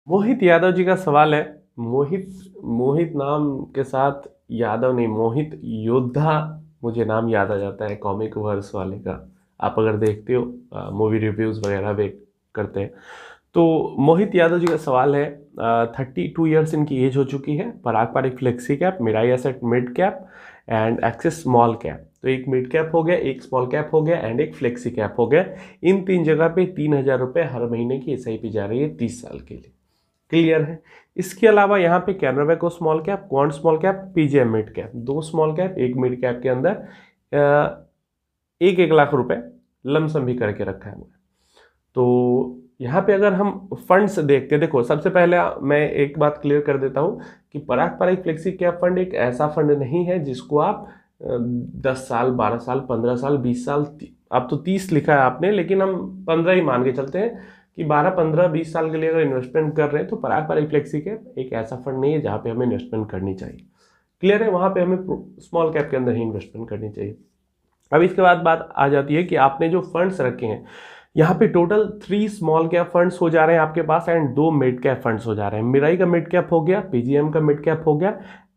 मोहित यादव जी का सवाल है। मोहित मोहित नाम के साथ यादव नहीं, मोहित योद्धा मुझे नाम याद आ जाता है कॉमिक वर्स वाले का। आप अगर देखते हो मूवी रिव्यूज वगैरह भी करते हैं तो मोहित यादव जी का सवाल है। 32 ईयर्स इनकी एज हो चुकी है। Parag Parikh flexi cap, Mirae asset mid cap and axis small cap. तो एक मिड कैप हो गया, एक स्मॉल कैप हो गया एंड एक फ्लेक्सी कैप हो गया। इन 3 जगह पे 3,000 रुपये हर महीने की SIP जा रही है 30 साल के लिए। क्लियर है। इसके अलावा यहाँ पे Canara bank small cap, quant small cap, PGM mid cap, 2 small cap, एक मिड कैप के अंदर 1-1 लाख रुपए लमसम भी करके रखा है। तो यहाँ पे अगर हम फंड्स देखते हैं, देखो सबसे पहले मैं एक बात क्लियर कर देता हूँ कि पराग पारिक फ्लेक्सी कैप फंड एक ऐसा फंड नहीं है जिसको आप 10 साल, 12 साल, 15 साल, 20 साल, अब तो 30 लिखा है आपने, लेकिन हम 15 ही मान के चलते हैं कि 12, 15, 20 साल के लिए अगर इन्वेस्टमेंट कर रहे हैं तो पराग पारिक फ्लेक्सी कैप एक ऐसा फंड नहीं है जहाँ पे हमें इन्वेस्टमेंट करनी चाहिए। क्लियर है। वहाँ पे हमें स्मॉल कैप के अंदर ही इन्वेस्टमेंट करनी चाहिए। अब इसके बाद बात आ जाती है कि आपने जो फंड्स रखे हैं, यहाँ पे टोटल 3 स्मॉल कैप फंड्स हो जा रहे हैं आपके पास एंड 2 मिड कैप फंड्स हो जा रहे हैं। मिराई का मिड कैप हो गया, PGM का मिड कैप हो गया,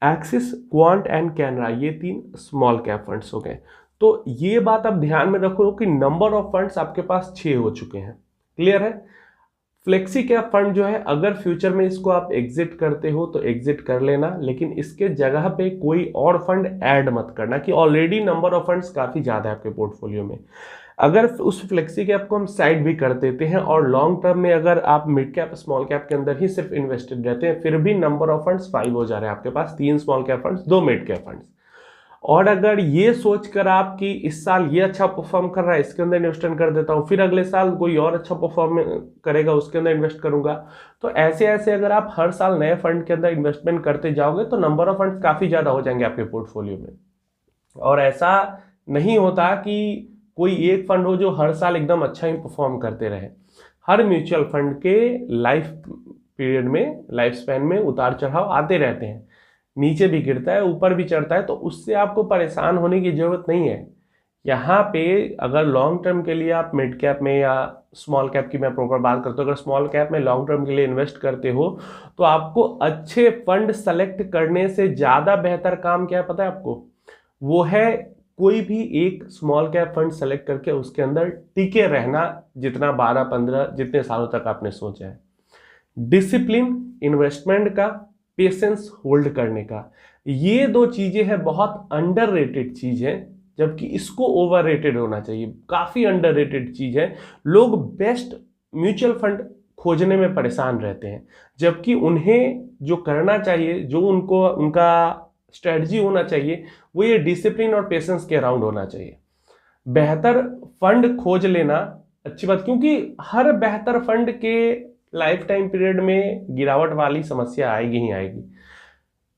एक्सिस, क्वांट एंड कैनरा, ये 3 स्मॉल कैप फंड्स हो गए। तो ये बात आप ध्यान में रखो कि नंबर ऑफ फंड्स आपके पास 6 हो चुके हैं। क्लियर है। फ्लेक्सी कैप फंड जो है, अगर फ्यूचर में इसको आप एग्जिट करते हो तो एग्जिट कर लेना, लेकिन इसके जगह पे कोई और फंड ऐड मत करना कि ऑलरेडी नंबर ऑफ फंड्स काफी ज्यादा है आपके पोर्टफोलियो में। अगर उस फ्लेक्सी कैप को हम साइड भी कर देते हैं और लॉन्ग टर्म में अगर आप मिड कैप स्मॉल कैप के अंदर ही सिर्फ इन्वेस्टेड रहते हैं, फिर भी नंबर ऑफ फंड्स 5 हो जा रहे हैं आपके पास, 3 small cap funds, 2 mid cap funds. और अगर ये सोचकर आप कि इस साल ये अच्छा परफॉर्म कर रहा है इसके अंदर इन्वेस्टमेंट कर देता हूँ, फिर अगले साल कोई और अच्छा परफॉर्म करेगा उसके अंदर इन्वेस्ट करूंगा, तो ऐसे ऐसे अगर आप हर साल नए फंड के अंदर इन्वेस्टमेंट करते जाओगे तो नंबर ऑफ फंड्स काफी ज्यादा हो जाएंगे आपके पोर्टफोलियो में। और ऐसा नहीं होता कि कोई एक फंड हो जो हर साल एकदम अच्छा ही परफॉर्म करते रहे। हर म्यूचुअल फंड के लाइफ पीरियड में, लाइफ स्पैन में उतार चढ़ाव आते रहते हैं, नीचे भी गिरता है ऊपर भी चढ़ता है, तो उससे आपको परेशान होने की जरूरत नहीं है। यहाँ पे अगर लॉन्ग टर्म के लिए आप मिड कैप में या स्मॉल कैप की मैं प्रॉपर बात करता हूँ, अगर स्मॉल कैप में लॉन्ग टर्म के लिए इन्वेस्ट करते हो तो आपको अच्छे फंड सेलेक्ट करने से ज़्यादा बेहतर काम क्या है पता है आपको? वो है कोई भी एक स्मॉल कैप फंड सेलेक्ट करके उसके अंदर टिके रहना, जितना 12, 15 जितने सालों तक आपने सोचा है। डिसिप्लिन इन्वेस्टमेंट का, पेशेंस होल्ड करने का, ये 2 चीजें हैं बहुत अंडररेटेड चीज है, जबकि इसको ओवररेटेड होना चाहिए। काफी अंडररेटेड चीज है। लोग बेस्ट म्यूचुअल फंड खोजने में परेशान रहते हैं, जबकि उन्हें जो करना चाहिए, जो उनको उनका स्ट्रेटजी होना चाहिए, वो ये डिसिप्लिन और पेशेंस के अराउंड होना चाहिए। बेहतर फंड खोज लेना अच्छी बात, क्योंकि हर बेहतर फंड के लाइफ टाइम पीरियड में गिरावट वाली समस्या आएगी ही आएगी।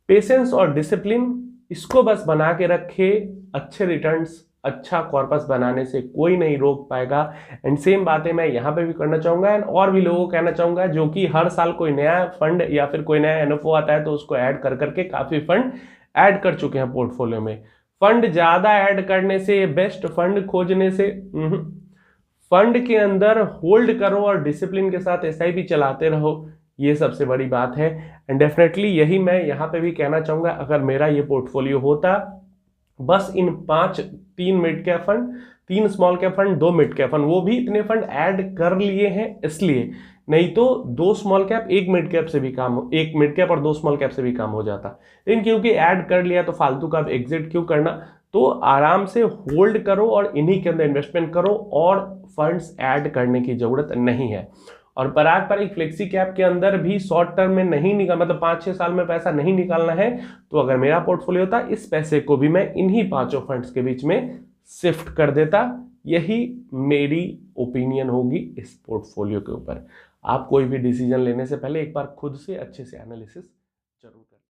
पेशेंस और डिसिप्लिन, इसको बस बना के रखे, अच्छे रिटर्न्स, अच्छा कॉर्पस बनाने से कोई नहीं रोक पाएगा। एंड सेम बातें मैं यहाँ पे भी करना चाहूंगा एंड और भी लोगों को कहना चाहूंगा जो कि हर साल कोई नया फंड या फिर कोई नया NFO आता है तो उसको ऐड कर करके काफी फंड ऐड कर चुके हैं पोर्टफोलियो में। फंड ज्यादा ऐड करने से, बेस्ट फंड खोजने से, फंड के अंदर होल्ड करो और डिसिप्लिन के साथ SIP चलाते रहो, ये सबसे बड़ी बात है। एंड डेफिनेटली यही मैं यहाँ पे भी कहना चाहूंगा, अगर मेरा ये पोर्टफोलियो होता बस इन 3 mid cap fund, 3 small cap fund, 2 mid cap fund, वो भी इतने फंड ऐड कर लिए हैं इसलिए, नहीं तो 2 स्मॉल कैप 1 मिड कैप से भी काम, 1 मिड कैप और 2 स्मॉल कैप से भी काम हो जाता। लेकिन क्योंकि ऐड कर लिया तो फालतू का एग्जिट क्यों करना, तो आराम से होल्ड करो और इन्हीं के अंदर इन्वेस्टमेंट करो और फंड्स ऐड करने की जरूरत नहीं है। और पराग पारिक फ्लेक्सी कैप के अंदर भी शॉर्ट टर्म में नहीं निकाल, मतलब 5-6 साल में पैसा नहीं निकालना है, तो अगर मेरा पोर्टफोलियो होता इस पैसे को भी मैं इन्हीं 5 फंड्स के बीच में शिफ्ट कर देता। यही मेरी ओपिनियन होगी इस पोर्टफोलियो के ऊपर। आप कोई भी डिसीजन लेने से पहले एक बार खुद से अच्छे से एनालिसिस जरूर